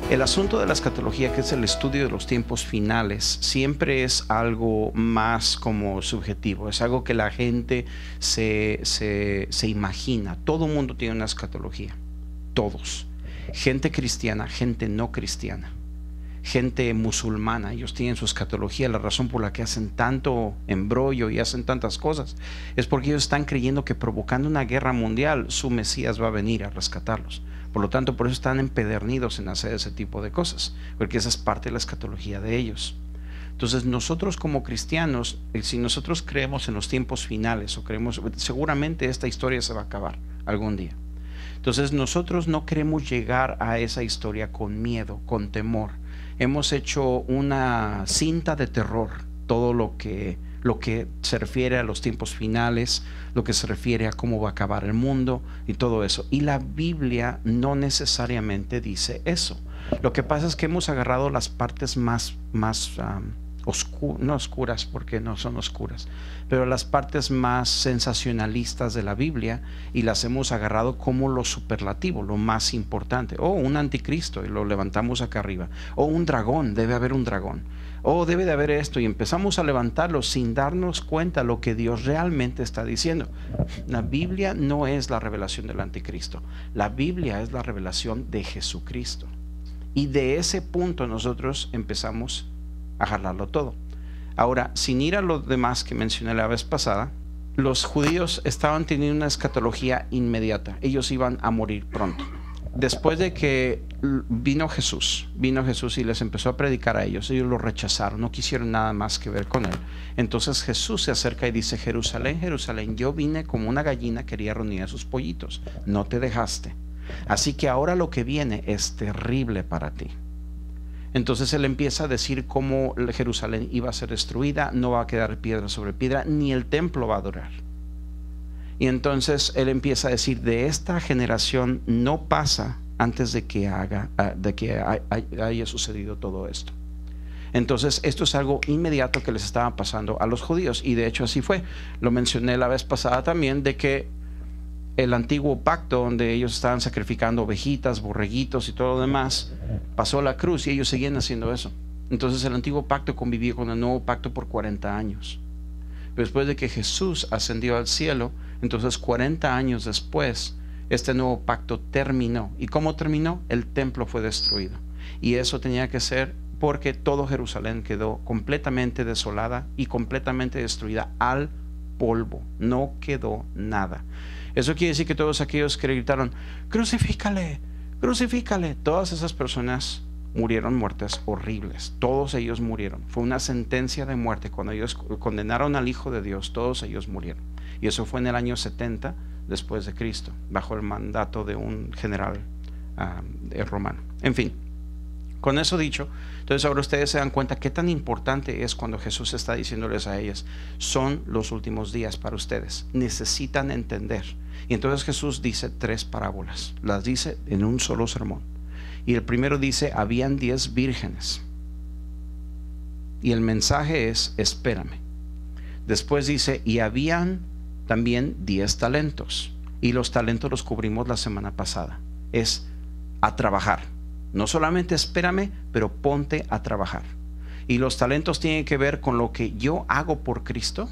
El asunto de la escatología, que es el estudio de los tiempos finales, siempre es algo más como subjetivo, es algo que la gente se imagina. Todo el mundo tiene una escatología, todos. Gente cristiana, gente no cristiana, gente musulmana, ellos tienen su escatología. La razón por la que hacen tanto embrollo y hacen tantas cosas es porque ellos están creyendo que provocando una guerra mundial su Mesías va a venir a rescatarlos. Por lo tanto, por eso están empedernidos en hacer ese tipo de cosas, porque esa es parte de la escatología de ellos. Entonces nosotros como cristianos, si nosotros creemos en los tiempos finales o creemos, seguramente esta historia se va a acabar algún día. Entonces nosotros no queremos llegar a esa historia con miedo, con temor. Hemos hecho una cinta de terror, todo lo que se refiere a los tiempos finales, lo que se refiere a cómo va a acabar el mundo y todo eso. Y la Biblia no necesariamente dice eso. Lo que pasa es que hemos agarrado las partes más no oscuras, porque no son oscuras, pero las partes más sensacionalistas de la Biblia, y las hemos agarrado como lo superlativo, lo más importante. Un anticristo, y lo levantamos acá arriba. Un dragón, debe haber un dragón. Debe de haber esto, y empezamos a levantarlo sin darnos cuenta lo que Dios realmente está diciendo. La Biblia no es la revelación del anticristo, la Biblia es la revelación de Jesucristo, y de ese punto nosotros empezamos a jalarlo todo. Ahora, sin ir a lo demás que mencioné la vez pasada, los judíos estaban teniendo una escatología inmediata. Ellos iban a morir pronto. Después de que vino Jesús y les empezó a predicar a ellos, ellos lo rechazaron, no quisieron nada más que ver con él. Entonces Jesús se acerca y dice: Jerusalén, Jerusalén, yo vine como una gallina quería reunir a sus pollitos, no te dejaste. Así que ahora lo que viene es terrible para ti. Entonces él empieza a decir cómo Jerusalén iba a ser destruida, no va a quedar piedra sobre piedra, ni el templo va a durar. Y entonces él empieza a decir: de esta generación no pasa antes de que haya sucedido todo esto. Entonces esto es algo inmediato que les estaba pasando a los judíos, y de hecho así fue. Lo mencioné la vez pasada también, de que el antiguo pacto, donde ellos estaban sacrificando ovejitas, borreguitos y todo lo demás, pasó la cruz y ellos seguían haciendo eso. Entonces el antiguo pacto convivió con el nuevo pacto por 40 años. Después de que Jesús ascendió al cielo, entonces 40 años después, este nuevo pacto terminó. ¿Y cómo terminó? El templo fue destruido. Y eso tenía que ser porque todo Jerusalén quedó completamente desolada y completamente destruida al polvo. No quedó nada. Eso quiere decir que todos aquellos que gritaron: crucifícale, crucifícale, todas esas personas murieron muertes horribles. Todos ellos murieron. Fue una sentencia de muerte. Cuando ellos condenaron al Hijo de Dios, todos ellos murieron. Y eso fue en el año 70 después de Cristo, bajo el mandato de un general romano. En fin, con eso dicho, entonces ahora ustedes se dan cuenta qué tan importante es cuando Jesús está diciéndoles a ellas: son los últimos días para ustedes, necesitan entender. Y entonces Jesús dice 3 parábolas, las dice en un solo sermón. Y el primero dice: habían 10 vírgenes. Y el mensaje es: espérame. Después dice: y habían también 10 talentos. Y los talentos los cubrimos la semana pasada. Es a trabajar. No solamente espérame, pero ponte a trabajar. Y los talentos tienen que ver con lo que yo hago por Cristo.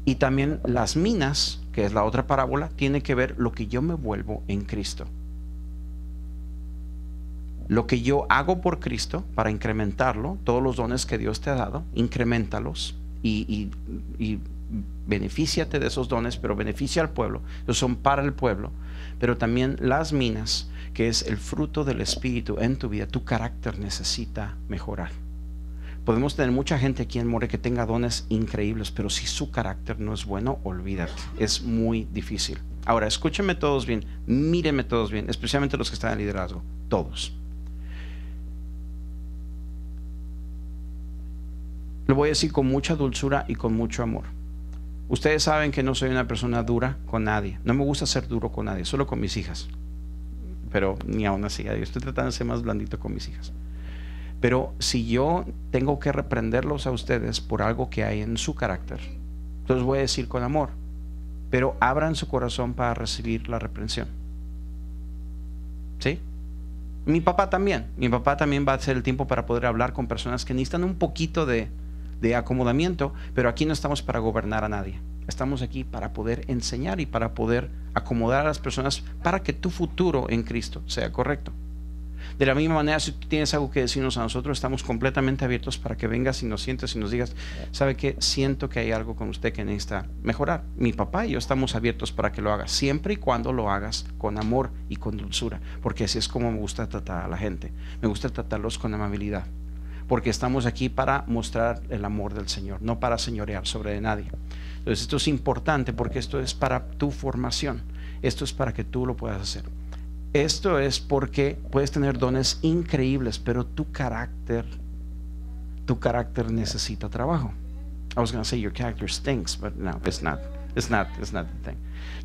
Y también las minas, que es la otra parábola, tiene que ver lo que yo me vuelvo en Cristo. Lo que yo hago por Cristo para incrementarlo, todos los dones que Dios te ha dado, increméntalos y benefíciate de esos dones, pero beneficia al pueblo. Esos son para el pueblo. Pero también las minas, que es el fruto del Espíritu en tu vida. Tu carácter necesita mejorar. Podemos tener mucha gente aquí en More que tenga dones increíbles, pero si su carácter no es bueno, olvídate, es muy difícil. Ahora, escúchenme todos bien, mírenme todos bien, especialmente los que están en liderazgo, todos. Lo voy a decir con mucha dulzura y con mucho amor. Ustedes saben que no soy una persona dura con nadie. No me gusta ser duro con nadie, solo con mis hijas. Pero ni aún así, yo estoy tratando de ser más blandito con mis hijas. Pero si yo tengo que reprenderlos a ustedes por algo que hay en su carácter, entonces voy a decir con amor, pero abran su corazón para recibir la reprensión. ¿Sí? Mi papá también va a hacer el tiempo para poder hablar con personas que necesitan un poquito de acomodamiento, pero aquí no estamos para gobernar a nadie. Estamos aquí para poder enseñar y para poder acomodar a las personas para que tu futuro en Cristo sea correcto. De la misma manera, si tú tienes algo que decirnos a nosotros, estamos completamente abiertos para que vengas y nos sientes y nos digas, ¿sabe qué? Siento que hay algo con usted que necesita mejorar. Mi papá y yo estamos abiertos para que lo hagas, siempre y cuando lo hagas con amor y con dulzura, porque así es como me gusta tratar a la gente. Me gusta tratarlos con amabilidad, porque estamos aquí para mostrar el amor del Señor, no para señorear sobre nadie. Entonces esto es importante porque esto es para tu formación, esto es para que tú lo puedas hacer. Esto es porque puedes tener dones increíbles, pero tu carácter necesita trabajo. I was going to say your character stinks, but no, it's not the thing.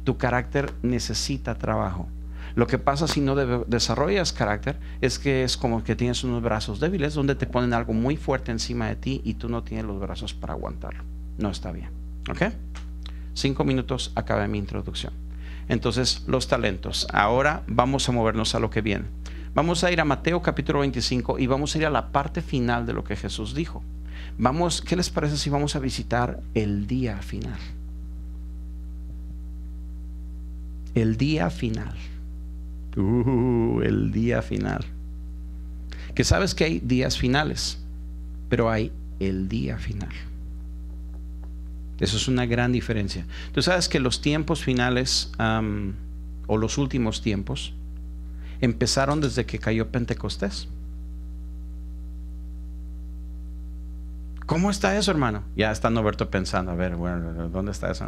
Tu carácter necesita trabajo. Lo que pasa si no desarrollas carácter es que es como que tienes unos brazos débiles donde te ponen algo muy fuerte encima de ti y tú no tienes los brazos para aguantarlo. No está bien. ¿Ok? 5 minutos, acabé mi introducción. Entonces, los talentos. Ahora vamos a movernos a lo que viene. Vamos a ir a Mateo capítulo 25 y vamos a ir a la parte final de lo que Jesús dijo. ¿Qué les parece si vamos a visitar el día final? El día final. El día final. Que sabes que hay días finales, pero hay el día final. Eso es una gran diferencia. Tú sabes que los tiempos finales o los últimos tiempos empezaron desde que cayó Pentecostés. ¿Cómo está eso, hermano? Ya está Norberto pensando, a ver, bueno, ¿dónde está eso?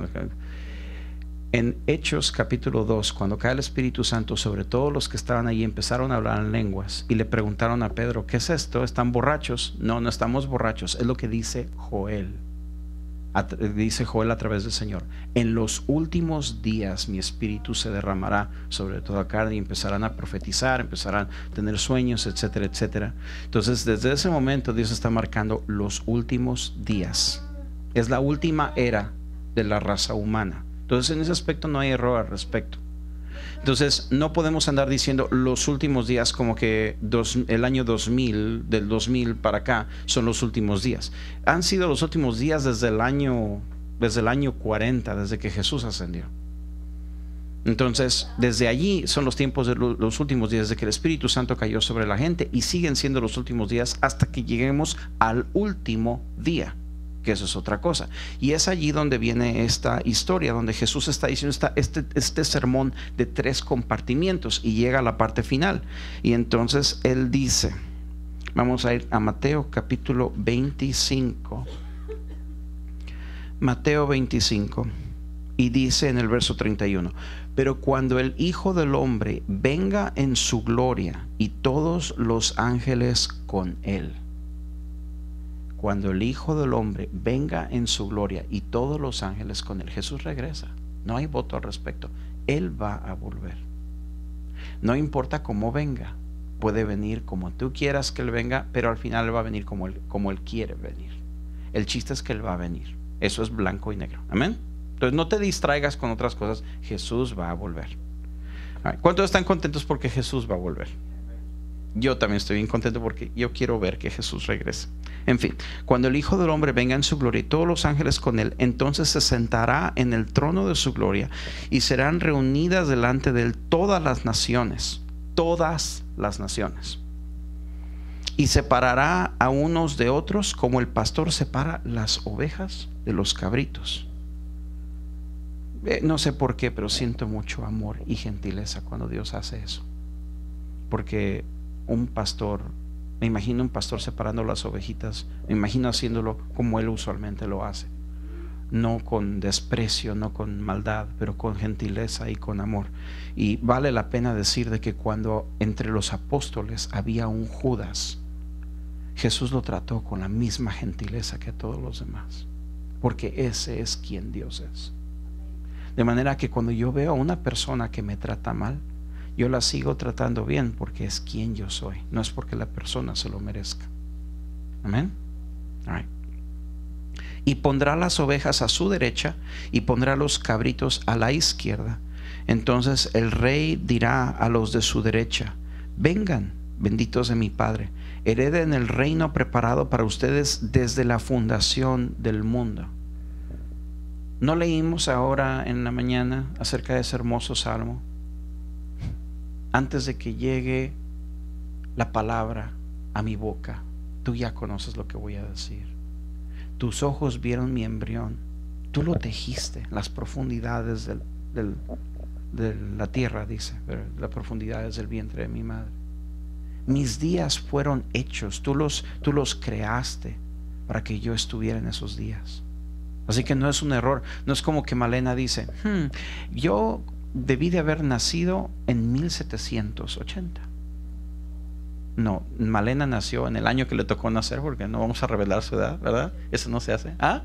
En Hechos capítulo 2, cuando cae el Espíritu Santo sobre todos los que estaban allí, empezaron a hablar en lenguas y le preguntaron a Pedro, ¿qué es esto? ¿Están borrachos? No, no estamos borrachos. Es lo que dice Joel. Dice Joel a través del Señor: en los últimos días mi espíritu se derramará sobre toda carne y empezarán a profetizar, empezarán a tener sueños, etcétera, etcétera. Entonces desde ese momento Dios está marcando los últimos días. Es la última era de la raza humana. Entonces en ese aspecto no hay error al respecto. Entonces no podemos andar diciendo los últimos días como que el año 2000, del 2000 para acá son los últimos días. Han sido los últimos días desde el año 40, desde que Jesús ascendió. Entonces desde allí son los tiempos de los últimos días, desde que el Espíritu Santo cayó sobre la gente, y siguen siendo los últimos días hasta que lleguemos al último día, que eso es otra cosa. Y es allí donde viene esta historia, donde Jesús está diciendo este sermón de 3 compartimientos, y llega a la parte final. Y entonces Él dice, vamos a ir a Mateo capítulo 25. Mateo 25, y dice en el verso 31, pero cuando el Hijo del Hombre venga en su gloria y todos los ángeles con Él. Cuando el Hijo del Hombre venga en su gloria y todos los ángeles con Él. Jesús regresa. No hay voto al respecto. Él va a volver. No importa cómo venga. Puede venir como tú quieras que Él venga, pero al final Él va a venir como Él quiere venir. El chiste es que Él va a venir. Eso es blanco y negro. Amén. Entonces no te distraigas con otras cosas. Jesús va a volver. ¿Cuántos están contentos porque Jesús va a volver? Yo también estoy bien contento porque yo quiero ver que Jesús regrese. En fin, cuando el Hijo del Hombre venga en su gloria y todos los ángeles con Él, entonces se sentará en el trono de su gloria y serán reunidas delante de Él todas las naciones, y separará a unos de otros como el pastor separa las ovejas de los cabritos. No sé por qué, pero siento mucho amor y gentileza cuando Dios hace eso, porque un pastor, me imagino un pastor separando las ovejitas, me imagino haciéndolo como él usualmente lo hace, no con desprecio, no con maldad, pero con gentileza y con amor. Y vale la pena decir de que cuando entre los apóstoles había un Judas, Jesús lo trató con la misma gentileza que a todos los demás, porque ese es quien Dios es. De manera que cuando yo veo a una persona que me trata mal, yo la sigo tratando bien porque es quien yo soy, no es porque la persona se lo merezca. Amén. All right. Y pondrá las ovejas a su derecha y pondrá los cabritos a la izquierda. Entonces el rey dirá a los de su derecha: vengan, benditos de mi Padre, hereden el reino preparado para ustedes desde la fundación del mundo. ¿No leímos ahora en la mañana acerca de ese hermoso salmo? Antes de que llegue la palabra a mi boca, tú ya conoces lo que voy a decir. Tus ojos vieron mi embrión, tú lo tejiste, las profundidades de la tierra, dice, las profundidades del vientre de mi madre. Mis días fueron hechos, tú los creaste para que yo estuviera en esos días. Así que no es un error, no es como que Malena dice, yo debí de haber nacido en 1780. No, Malena nació en el año que le tocó nacer, porque no vamos a revelar su edad, ¿verdad? Eso no se hace. ¿Ah?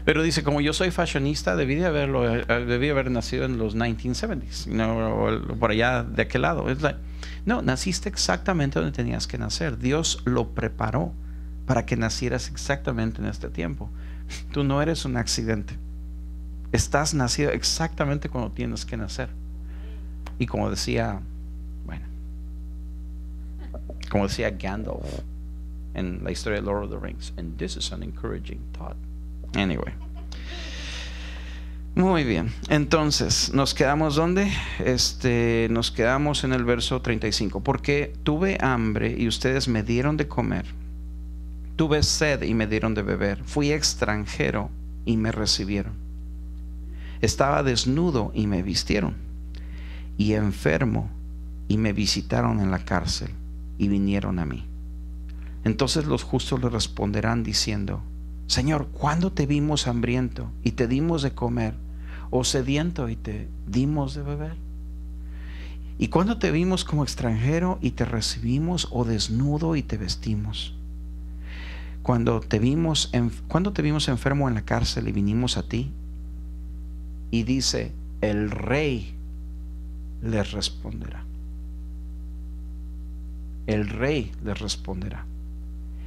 Pero dice, como yo soy fashionista, debí haber nacido en los 1970s, no, por allá de aquel lado. No, naciste exactamente donde tenías que nacer. Dios lo preparó para que nacieras exactamente en este tiempo. Tú no eres un accidente. Estás nacido exactamente cuando tienes que nacer. Y como decía Gandalf en la historia de Lord of the Rings, and this is an encouraging thought. Anyway, muy bien. Entonces, ¿nos quedamos dónde? Nos quedamos en el verso 35. Porque tuve hambre y ustedes me dieron de comer. Tuve sed y me dieron de beber. Fui extranjero y me recibieron. Estaba desnudo y me vistieron. Y enfermo y me visitaron en la cárcel y vinieron a mí. Entonces los justos le responderán diciendo: Señor, ¿cuándo te vimos hambriento y te dimos de comer, o sediento y te dimos de beber? ¿Y cuándo te vimos como extranjero y te recibimos, o desnudo y te vestimos? ¿Cuándo te vimos enfermo en la cárcel y vinimos a ti? Y dice: el rey les responderá. El rey les responderá: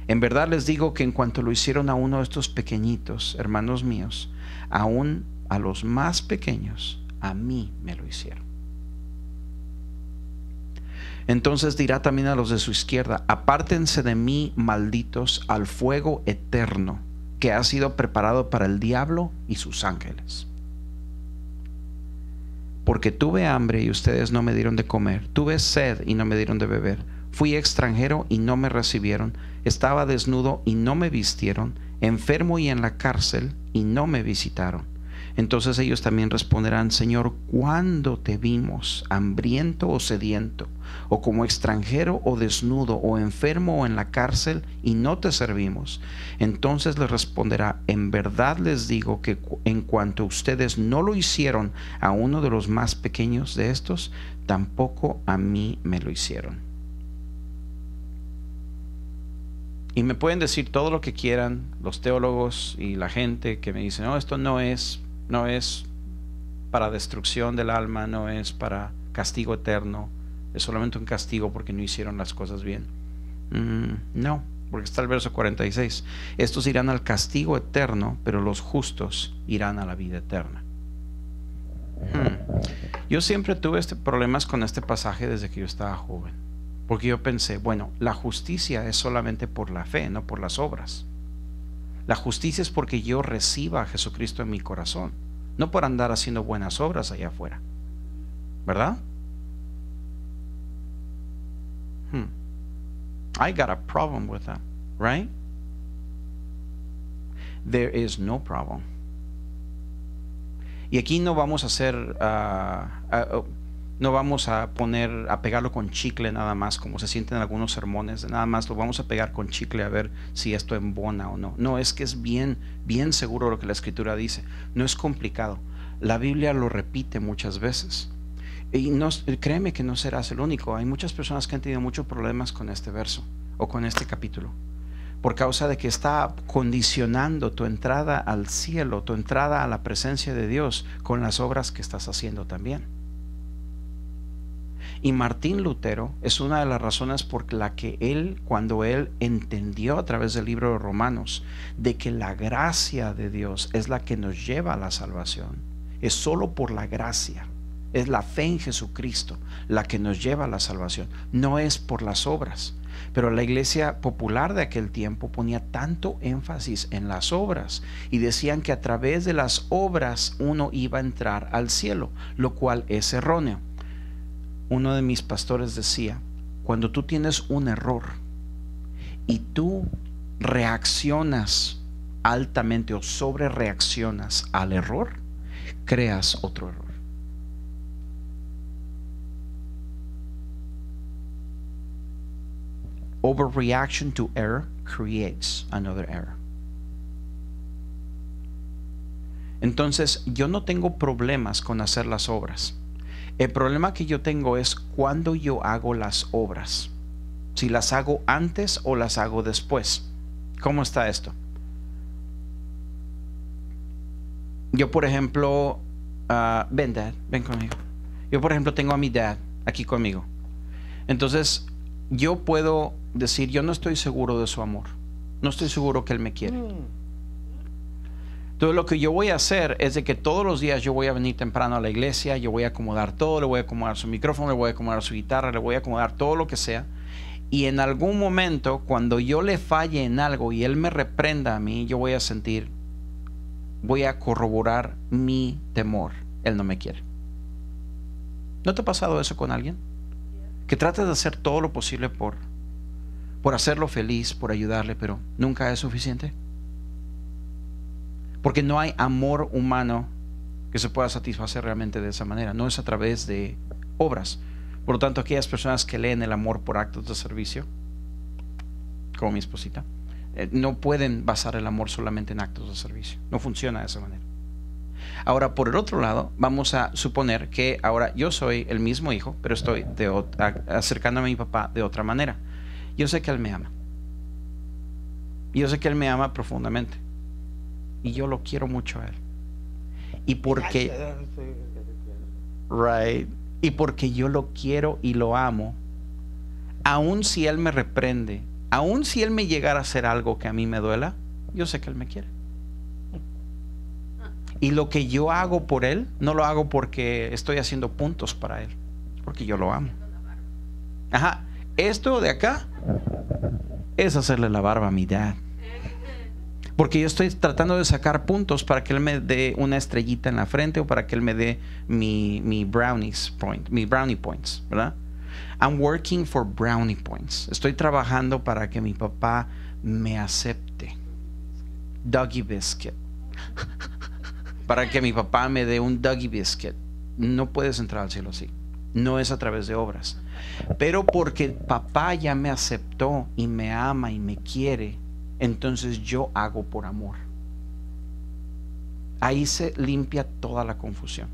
en verdad les digo que en cuanto lo hicieron a uno de estos pequeñitos, hermanos míos, aún a los más pequeños, a mí me lo hicieron. Entonces dirá también a los de su izquierda: apártense de mí, malditos, al fuego eterno que ha sido preparado para el diablo y sus ángeles. Porque tuve hambre y ustedes no me dieron de comer, tuve sed y no me dieron de beber, fui extranjero y no me recibieron, estaba desnudo y no me vistieron, enfermo y en la cárcel y no me visitaron. Entonces ellos también responderán: Señor, ¿cuándo te vimos hambriento o sediento, o como extranjero o desnudo, o enfermo o en la cárcel, y no te servimos? Entonces les responderá: en verdad les digo que en cuanto ustedes no lo hicieron a uno de los más pequeños de estos, tampoco a mí me lo hicieron. Y me pueden decir todo lo que quieran los teólogos y la gente que me dicen: no, esto no es para destrucción del alma, no es para castigo eterno, es solamente un castigo porque no hicieron las cosas bien. No, porque está el verso 46: estos irán al castigo eterno, pero los justos irán a la vida eterna. Yo siempre tuve problemas con este pasaje desde que yo estaba joven, porque yo pensé, bueno, la justicia es solamente por la fe, no por las obras. La justicia es porque yo reciba a Jesucristo en mi corazón, no por andar haciendo buenas obras allá afuera, ¿verdad? I got a problem with that, right? There is no problem. Y aquí no vamos a hacer no vamos a pegarlo con chicle nada más, como se sienten en algunos sermones, nada más lo vamos a pegar con chicle a ver si esto embona o no. No, es que es bien seguro lo que la Escritura dice. No es complicado. La Biblia lo repite muchas veces. Y créeme que no serás el único. Hay muchas personas que han tenido muchos problemas con este verso o con este capítulo, por causa de que está condicionando tu entrada al cielo, tu entrada a la presencia de Dios, con las obras que estás haciendo también. Y Martín Lutero es una de las razones por la que cuando él entendió a través del libro de Romanos de que la gracia de Dios es la que nos lleva a la salvación, es solo por la gracia, Es la fe en Jesucristo la que nos lleva a la salvación. No es por las obras. Pero la iglesia popular de aquel tiempo ponía tanto énfasis en las obras y decían que a través de las obras uno iba a entrar al cielo, lo cual es erróneo. Uno de mis pastores decía, cuando tú tienes un error y tú reaccionas altamente o sobre reaccionas al error, creas otro error. Overreaction to error creates another error. Entonces, yo no tengo problemas con hacer las obras. El problema que yo tengo es cuando yo hago las obras. Si las hago antes o las hago después. ¿Cómo está esto? Yo, por ejemplo, ven, Dad, ven conmigo. Yo, por ejemplo, tengo a mi dad aquí conmigo. Entonces, yo puedo decir, yo no estoy seguro de su amor. No estoy seguro que él me quiere. Entonces lo que yo voy a hacer es de que todos los días yo voy a venir temprano a la iglesia, yo voy a acomodar todo, le voy a acomodar su micrófono, le voy a acomodar su guitarra, le voy a acomodar todo lo que sea. Y en algún momento, cuando yo le falle en algo y él me reprenda a mí, yo voy a sentir, voy a corroborar mi temor. Él no me quiere. ¿No te ha pasado eso con alguien? Que tratas de hacer todo lo posible por hacerlo feliz, por ayudarle, pero nunca es suficiente. Porque no hay amor humano que se pueda satisfacer realmente de esa manera. No es a través de obras. Por lo tanto, aquellas personas que leen el amor por actos de servicio, como mi esposita, no pueden basar el amor solamente en actos de servicio. No funciona de esa manera. Ahora, por el otro lado, vamos a suponer que ahora yo soy el mismo hijo, pero estoy acercándome a mi papá de otra manera. Yo sé que él me ama. Yo sé que él me ama profundamente. Y yo lo quiero mucho a él. Y porque, y porque yo lo quiero y lo amo, aun si él me reprende, aun si él me llegara a hacer algo que a mí me duela, yo sé que él me quiere. Y lo que yo hago por él, no lo hago porque estoy haciendo puntos para él, es porque yo lo amo. Ajá, esto de acá es hacerle la barba a mi dad. Porque yo estoy tratando de sacar puntos para que él me dé una estrellita en la frente o para que él me dé mi brownie points, ¿verdad? I'm working for brownie points. Estoy trabajando para que mi papá me acepte. Doggy biscuit. Para que mi papá me dé un doggy biscuit. No puedes entrar al cielo así. No es a través de obras. Pero porque papá ya me aceptó y me ama y me quiere, entonces yo hago por amor. Ahí se limpia toda la confusión.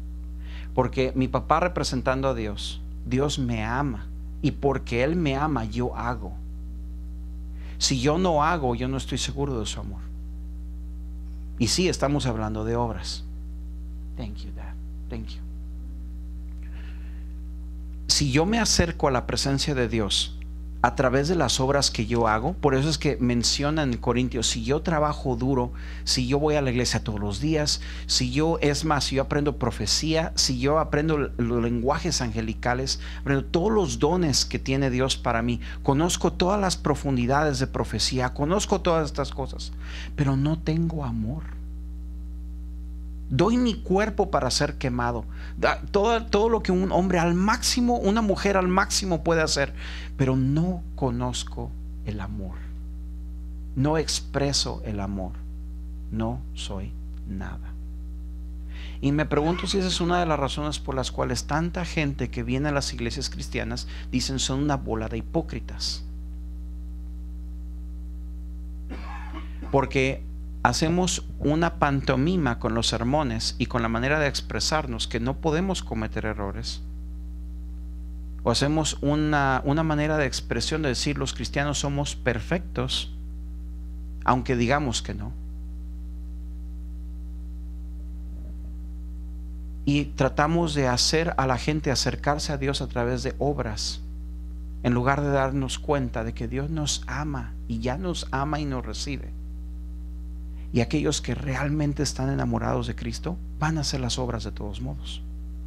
Porque mi papá representando a Dios, Dios me ama. Y porque Él me ama, yo hago. Si yo no hago, yo no estoy seguro de su amor. Y sí, estamos hablando de obras. Thank you, Dad. Thank you. Si yo me acerco a la presencia de Dios a través de las obras que yo hago, por eso es que menciona en Corintios, si yo trabajo duro, si yo voy a la iglesia todos los días, si yo aprendo profecía, si yo aprendo los lenguajes angelicales, aprendo todos los dones que tiene Dios para mí, conozco todas las profundidades de profecía, conozco todas estas cosas, pero no tengo amor. Doy mi cuerpo para ser quemado. Todo lo que un hombre al máximo, una mujer al máximo puede hacer. Pero no conozco el amor. No expreso el amor. No soy nada. Y me pregunto si esa es una de las razones por las cuales tanta gente que viene a las iglesias cristianas dicen son una bola de hipócritas. Porque hacemos una pantomima con los sermones y con la manera de expresarnos que no podemos cometer errores. O hacemos una manera de expresión de decir los cristianos somos perfectos, aunque digamos que no. Y tratamos de hacer a la gente acercarse a Dios a través de obras, en lugar de darnos cuenta de que Dios nos ama y ya nos ama y nos recibe. Y aquellos que realmente están enamorados de Cristo van a hacer las obras de todos modos,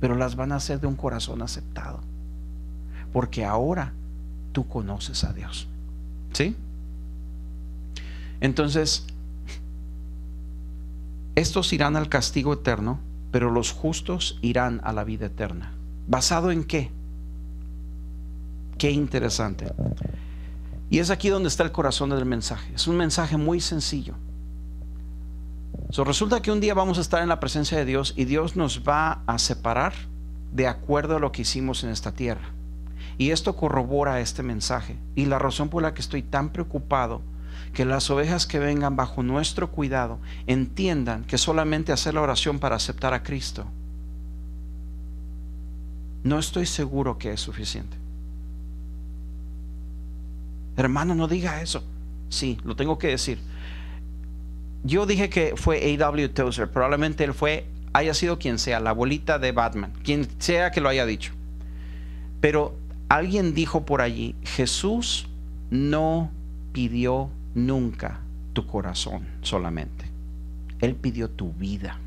pero las van a hacer de un corazón aceptado, porque ahora tú conoces a Dios. ¿Sí? Entonces, estos irán al castigo eterno, pero los justos irán a la vida eterna. ¿Basado en qué? Qué interesante. Y es aquí donde está el corazón del mensaje. Es un mensaje muy sencillo. Resulta que un día vamos a estar en la presencia de Dios y Dios nos va a separar de acuerdo a lo que hicimos en esta tierra. Y esto corrobora este mensaje y la razón por la que estoy tan preocupado que las ovejas que vengan bajo nuestro cuidado entiendan que solamente hacer la oración para aceptar a Cristo, no estoy seguro que es suficiente. Hermano, no diga eso. Sí, lo tengo que decir. Yo dije que fue A.W. Tozer. Probablemente él haya sido quien sea, la abuelita de Batman, quien sea que lo haya dicho. Pero alguien dijo por allí: Jesús no pidió nunca tu corazón solamente. Él pidió tu vida.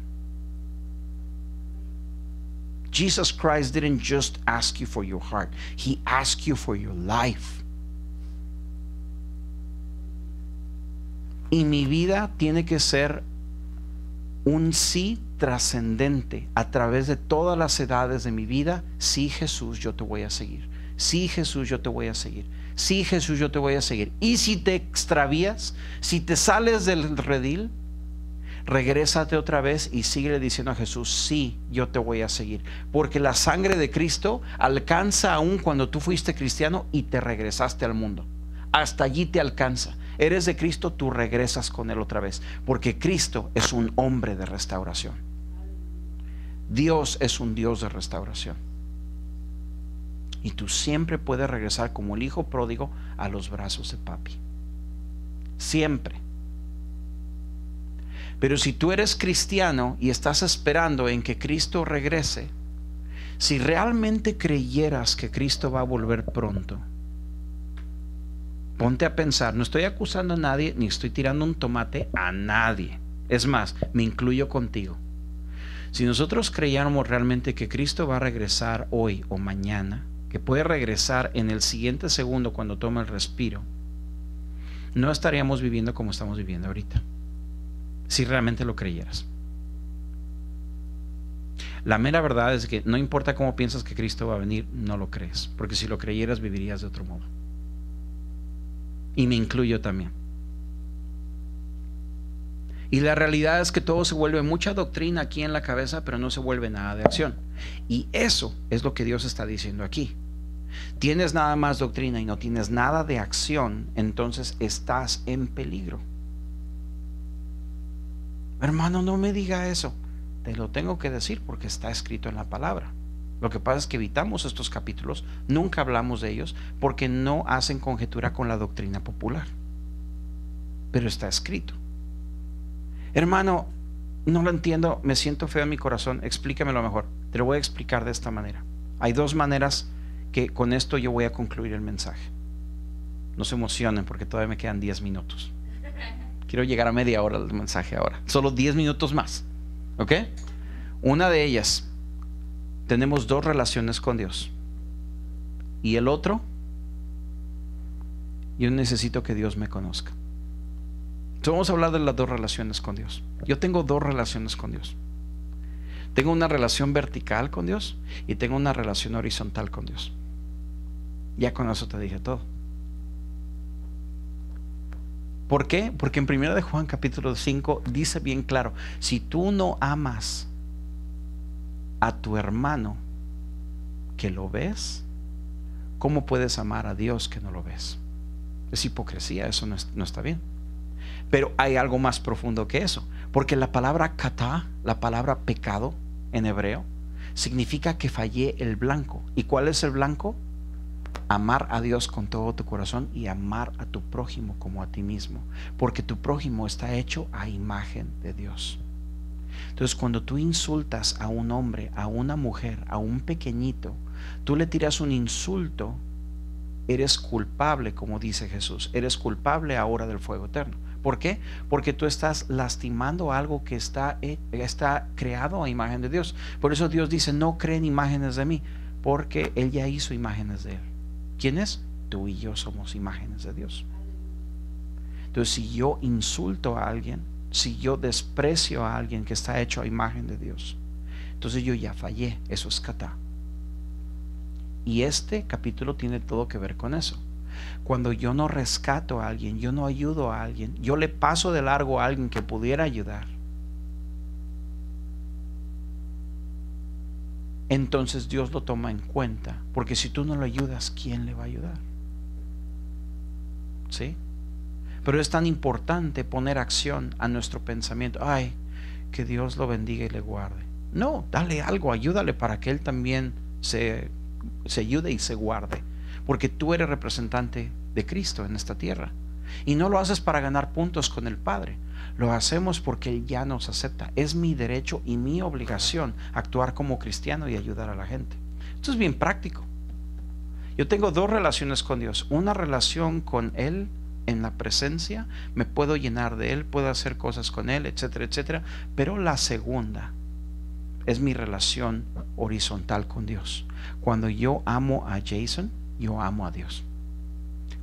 Jesus Christ didn't just ask you for your heart. He asked you for your life. Y mi vida tiene que ser un sí trascendente a través de todas las edades de mi vida. Sí, Jesús, yo te voy a seguir. Sí, Jesús, yo te voy a seguir. Sí, Jesús, yo te voy a seguir. Y si te extravías, si te sales del redil, regrésate otra vez y síguele diciendo a Jesús: sí, yo te voy a seguir. Porque la sangre de Cristo alcanza aún cuando tú fuiste cristiano y te regresaste al mundo. Hasta allí te alcanza. Eres de Cristo, tú regresas con Él otra vez, porque Cristo es un hombre de restauración. Dios es un Dios de restauración. Y tú siempre puedes regresar como el hijo pródigo a los brazos de papi. Siempre. Pero si tú eres cristiano y estás esperando en que Cristo regrese, si realmente creyeras que Cristo va a volver pronto, ponte a pensar. No estoy acusando a nadie, ni estoy tirando un tomate a nadie. Es más, me incluyo contigo. Si nosotros creyéramos realmente que Cristo va a regresar hoy o mañana, que puede regresar en el siguiente segundo cuando tome el respiro, no estaríamos viviendo como estamos viviendo ahorita. Si realmente lo creyeras. La mera verdad es que no importa cómo piensas que Cristo va a venir, no lo crees, porque si lo creyeras vivirías de otro modo. Y me incluyo también. Y la realidad es que todo se vuelve mucha doctrina aquí en la cabeza, pero no se vuelve nada de acción. Y eso es lo que Dios está diciendo aquí. Tienes nada más doctrina y no tienes nada de acción, entonces estás en peligro. Hermano, no me diga eso. Te lo tengo que decir porque está escrito en la palabra. Lo que pasa es que evitamos estos capítulos, nunca hablamos de ellos porque no hacen conjetura con la doctrina popular. Pero está escrito. Hermano, no lo entiendo, me siento feo en mi corazón, explícamelo mejor. Te lo voy a explicar de esta manera. Hay dos maneras que con esto yo voy a concluir el mensaje. No se emocionen porque todavía me quedan 10 minutos. Quiero llegar a media hora del mensaje ahora. Solo 10 minutos más. ¿Ok? Una de ellas, tenemos dos relaciones con Dios. Y el otro, yo necesito que Dios me conozca. Entonces vamos a hablar de las dos relaciones con Dios. Yo tengo dos relaciones con Dios. Tengo una relación vertical con Dios y tengo una relación horizontal con Dios. Ya con eso te dije todo. ¿Por qué? Porque en 1 de Juan capítulo 5 dice bien claro: si tú no amas a tu hermano que lo ves, ¿cómo puedes amar a Dios que no lo ves? Es hipocresía, eso no está bien. Pero hay algo más profundo que eso, porque la palabra katá, la palabra pecado en hebreo, significa que fallé el blanco. ¿Y cuál es el blanco? Amar a Dios con todo tu corazón y amar a tu prójimo como a ti mismo, porque tu prójimo está hecho a imagen de Dios. Entonces, cuando tú insultas a un hombre, a una mujer, a un pequeñito, tú le tiras un insulto, eres culpable, como dice Jesús, eres culpable ahora del fuego eterno, ¿Por qué? Porque tú estás lastimando algo que está creado a imagen de Dios. Por eso Dios dice, no creen imágenes de mí, porque Él ya hizo imágenes de Él. ¿Quién es? Tú y yo somos imágenes de Dios. Entonces, si yo insulto a alguien, si yo desprecio a alguien que está hecho a imagen de Dios, entonces yo ya fallé. Eso es kata. Y este capítulo tiene todo que ver con eso. Cuando yo no rescato a alguien, yo no ayudo a alguien, yo le paso de largo a alguien que pudiera ayudar, entonces Dios lo toma en cuenta. Porque si tú no lo ayudas, ¿quién le va a ayudar? ¿Sí? Pero es tan importante poner acción a nuestro pensamiento. Ay, que Dios lo bendiga y le guarde. No, dale algo, ayúdale para que él también se ayude y se guarde. Porque tú eres representante de Cristo en esta tierra. Y no lo haces para ganar puntos con el Padre. Lo hacemos porque Él ya nos acepta. Es mi derecho y mi obligación actuar como cristiano y ayudar a la gente. Esto es bien práctico. Yo tengo dos relaciones con Dios. Una relación con Él en la presencia. Me puedo llenar de Él, puedo hacer cosas con Él, etcétera, etcétera. Pero la segunda es mi relación horizontal con Dios. Cuando yo amo a Jason, yo amo a Dios.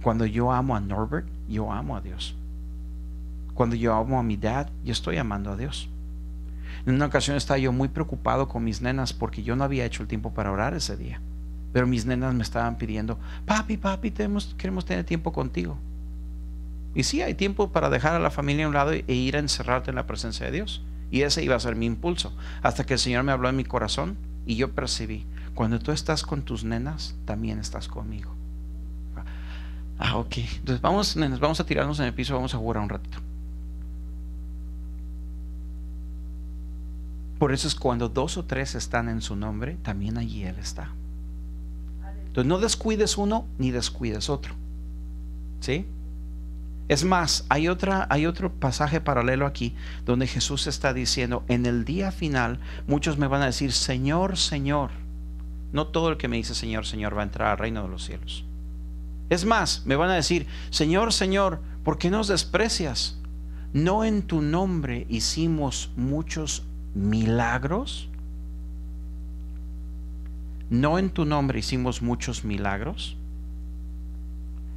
Cuando yo amo a Norbert, yo amo a Dios. Cuando yo amo a mi dad, yo estoy amando a Dios. En una ocasión estaba yo muy preocupado con mis nenas porque yo no había hecho el tiempo para orar ese día. Pero mis nenas me estaban pidiendo, papi, queremos tener tiempo contigo. Y sí, hay tiempo para dejar a la familia a un lado e ir a encerrarte en la presencia de Dios. Y ese iba a ser mi impulso. Hasta que el Señor me habló en mi corazón y yo percibí, cuando tú estás con tus nenas, también estás conmigo. Ok. Entonces vamos a tirarnos en el piso, vamos a jugar un ratito. Por eso es cuando 2 o 3 están en su nombre, también allí Él está. Entonces no descuides uno ni descuides otro. ¿Sí? Es más, hay otro pasaje paralelo aquí donde Jesús está diciendo, en el día final muchos me van a decir, Señor, Señor. No todo el que me dice Señor, Señor va a entrar al reino de los cielos. Es más, me van a decir, Señor, Señor, ¿por qué nos desprecias? ¿No en tu nombre hicimos muchos milagros? ¿No en tu nombre hicimos muchos milagros?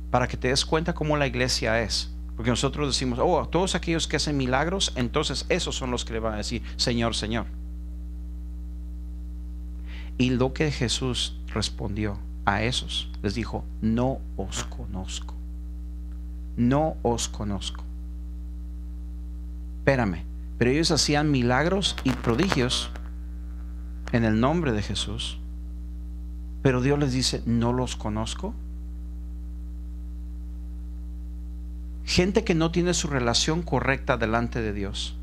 Para que te des cuenta cómo la iglesia es. Porque nosotros decimos, todos aquellos que hacen milagros, entonces esos son los que le van a decir, Señor, Señor. Y lo que Jesús respondió a esos, les dijo, no os conozco. No os conozco. Espérame, pero ellos hacían milagros y prodigios en el nombre de Jesús. Pero Dios les dice, no los conozco. Gente que no tiene su relación correcta delante de Dios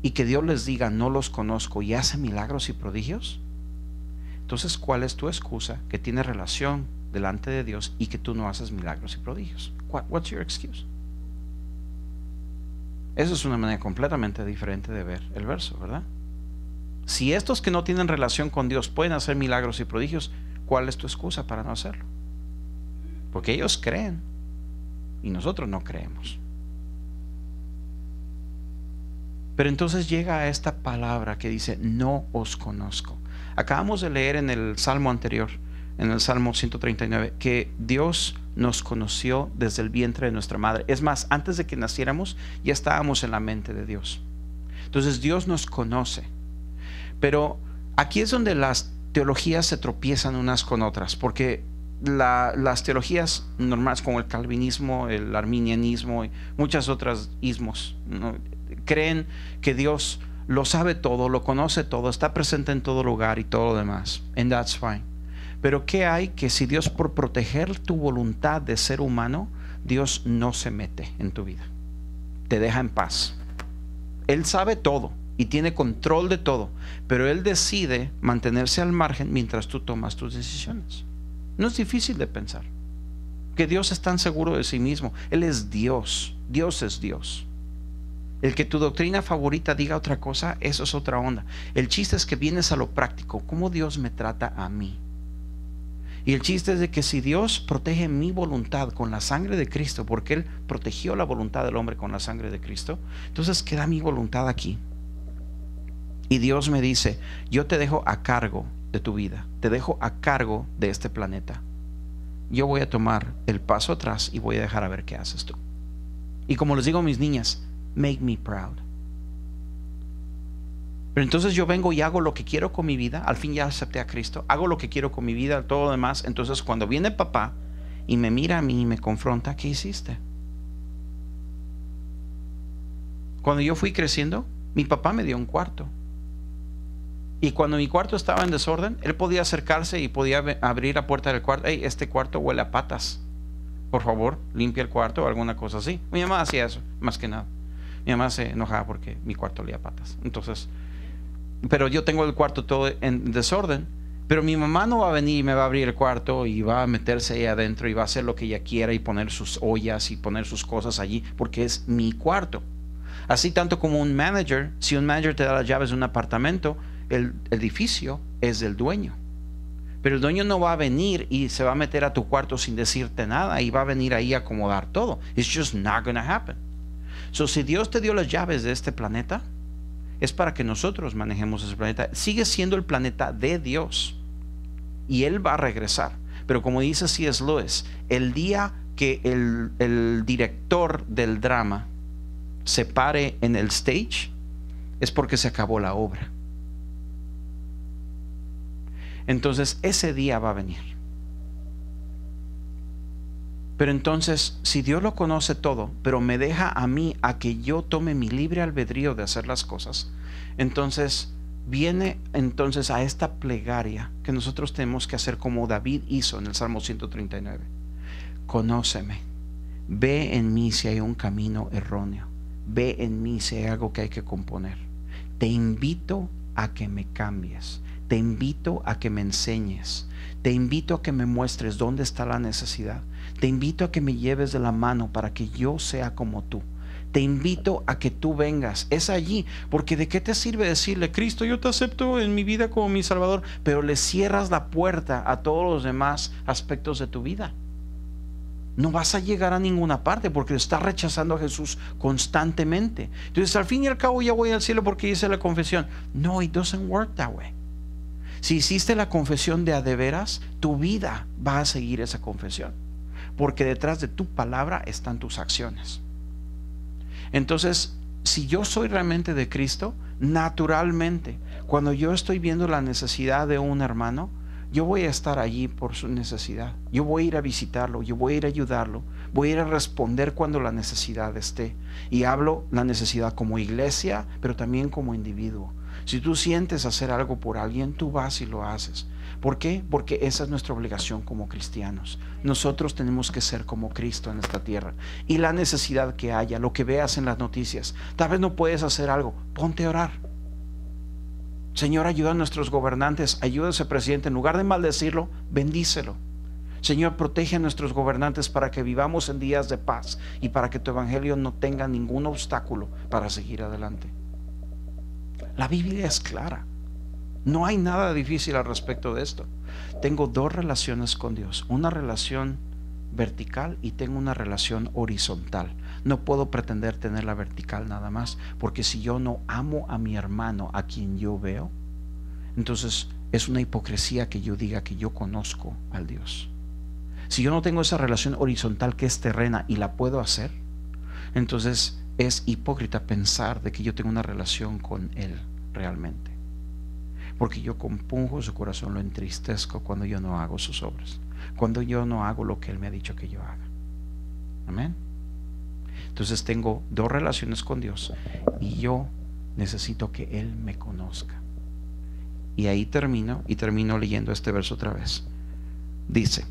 y que Dios les diga, no los conozco, y hace milagros y prodigios. Entonces, ¿cuál es tu excusa? Que tienes relación delante de Dios y que tú no haces milagros y prodigios. What's your excuse? Eso es una manera completamente diferente de ver el verso, ¿verdad? Si estos que no tienen relación con Dios pueden hacer milagros y prodigios, ¿cuál es tu excusa para no hacerlo? Porque ellos creen y nosotros no creemos. Pero entonces llega a esta palabra que dice, no os conozco. Acabamos de leer en el salmo anterior, en el salmo 139, que Dios nos conoció desde el vientre de nuestra madre. Es más, antes de que naciéramos ya estábamos en la mente de Dios. Entonces Dios nos conoce. Pero aquí es donde las teologías se tropiezan unas con otras, porque las teologías normales como el calvinismo, el arminianismo y muchas otras ismos, ¿no?, creen que Dios lo sabe todo, lo conoce todo, está presente en todo lugar y todo lo demás. And that's fine. Pero ¿qué hay? Que si Dios, por proteger tu voluntad de ser humano, Dios no se mete en tu vida, te deja en paz. Él sabe todo y tiene control de todo, pero Él decide mantenerse al margen mientras tú tomas tus decisiones. No es difícil de pensar que Dios es tan seguro de sí mismo. Él es Dios. Dios es Dios. El que tu doctrina favorita diga otra cosa, eso es otra onda. El chiste es que vienes a lo práctico. ¿Cómo Dios me trata a mí? Y el chiste es de que si Dios protege mi voluntad con la sangre de Cristo, porque Él protegió la voluntad del hombre con la sangre de Cristo, entonces queda mi voluntad aquí. Y Dios me dice, yo te dejo a cargo de tu vida, te dejo a cargo de este planeta. Yo voy a tomar el paso atrás y voy a dejar a ver qué haces tú. Y como les digo a mis niñas, make me proud. Pero entonces yo vengo y hago lo que quiero con mi vida. Al fin ya acepté a Cristo, hago lo que quiero con mi vida, todo lo demás. Entonces cuando viene papá y me mira a mí y me confronta, ¿qué hiciste? Cuando yo fui creciendo, mi papá me dio un cuarto. Y cuando mi cuarto estaba en desorden, él podía acercarse y podía abrir la puerta del cuarto. Hey, este cuarto huele a patas, por favor, limpia el cuarto o alguna cosa así. Mi mamá hacía eso, más que nada. Mi mamá se enojaba porque mi cuarto olía a patas. Entonces, pero yo tengo el cuarto todo en desorden. Pero mi mamá no va a venir y me va a abrir el cuarto y va a meterse ahí adentro y va a hacer lo que ella quiera y poner sus ollas y poner sus cosas allí, porque es mi cuarto. Así tanto como un manager, si un manager te da las llaves de un apartamento, el edificio es del dueño. Pero el dueño no va a venir y se va a meter a tu cuarto sin decirte nada y va a venir ahí a acomodar todo. It's just not gonna happen. So, si Dios te dio las llaves de este planeta, es para que nosotros manejemos ese planeta. Sigue siendo el planeta de Dios y Él va a regresar. Pero como dice C.S. Lewis, el día que el director del drama se pare en el stage es porque se acabó la obra. Entonces ese día va a venir. Pero entonces, si Dios lo conoce todo, pero me deja a mí a que yo tome mi libre albedrío de hacer las cosas, entonces viene entonces a esta plegaria que nosotros tenemos que hacer como David hizo en el Salmo 139. Conóceme, ve en mí si hay un camino erróneo, ve en mí si hay algo que hay que componer. Te invito a que me cambies, te invito a que me enseñes, te invito a que me muestres dónde está la necesidad. Te invito a que me lleves de la mano para que yo sea como tú. Te invito a que tú vengas. Es allí, porque ¿de qué te sirve decirle, Cristo, yo te acepto en mi vida como mi Salvador, pero le cierras la puerta a todos los demás aspectos de tu vida? No vas a llegar a ninguna parte porque estás rechazando a Jesús constantemente. Entonces, al fin y al cabo, ya voy al cielo porque hice la confesión. No, it doesn't work that way. Si hiciste la confesión de a de veras, tu vida va a seguir esa confesión, porque detrás de tu palabra están tus acciones. Entonces, si yo soy realmente de Cristo, naturalmente, cuando yo estoy viendo la necesidad de un hermano, yo voy a estar allí por su necesidad. Yo voy a ir a visitarlo, yo voy a ir a ayudarlo, voy a ir a responder cuando la necesidad esté. Y hablo la necesidad como iglesia, pero también como individuo. Si tú sientes hacer algo por alguien, tú vas y lo haces. ¿Por qué? Porque esa es nuestra obligación como cristianos. Nosotros tenemos que ser como Cristo en esta tierra. Y la necesidad que haya, lo que veas en las noticias, tal vez no puedes hacer algo, ponte a orar. Señor, ayuda a nuestros gobernantes, ayuda a ese presidente. En lugar de maldecirlo, bendícelo. Señor, protege a nuestros gobernantes para que vivamos en días de paz y para que tu evangelio no tenga ningún obstáculo para seguir adelante. La Biblia es clara. No hay nada difícil al respecto de esto. Tengo dos relaciones con Dios, una relación vertical y tengo una relación horizontal. No puedo pretender tener la vertical nada más, porque si yo no amo a mi hermano, a quien yo veo, entonces es una hipocresía que yo diga que yo conozco al Dios. Si yo no tengo esa relación horizontal que es terrena y la puedo hacer, entonces es hipócrita pensar de que yo tengo una relación con Él realmente. Porque yo compunjo su corazón, lo entristezco cuando yo no hago sus obras, cuando yo no hago lo que Él me ha dicho que yo haga. Amén. Entonces tengo dos relaciones con Dios y yo necesito que Él me conozca. Y ahí termino leyendo este verso otra vez. Dice: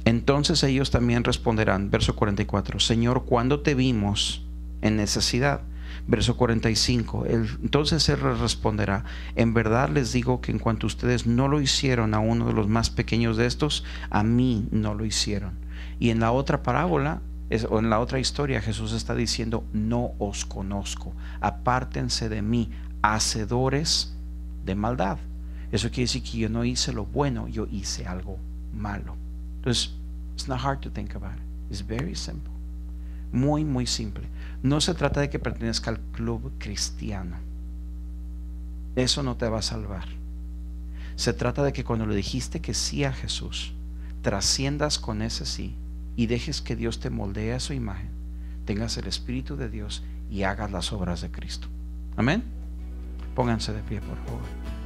entonces ellos también responderán, verso 44, Señor, ¿cuándo te vimos en necesidad? Verso 45, entonces Él responderá, en verdad les digo que en cuanto ustedes no lo hicieron a uno de los más pequeños de estos, a mí no lo hicieron. Y en la otra parábola, o en la otra historia, Jesús está diciendo, no os conozco, apártense de mí, hacedores de maldad. Eso quiere decir que yo no hice lo bueno, yo hice algo malo. Entonces, it's not hard to think about it. It's very simple. Muy, muy simple. No se trata de que pertenezca al club cristiano. Eso no te va a salvar. Se trata de que cuando le dijiste que sí a Jesús, trasciendas con ese sí y dejes que Dios te moldee a su imagen, tengas el Espíritu de Dios y hagas las obras de Cristo. Amén. Pónganse de pie, por favor.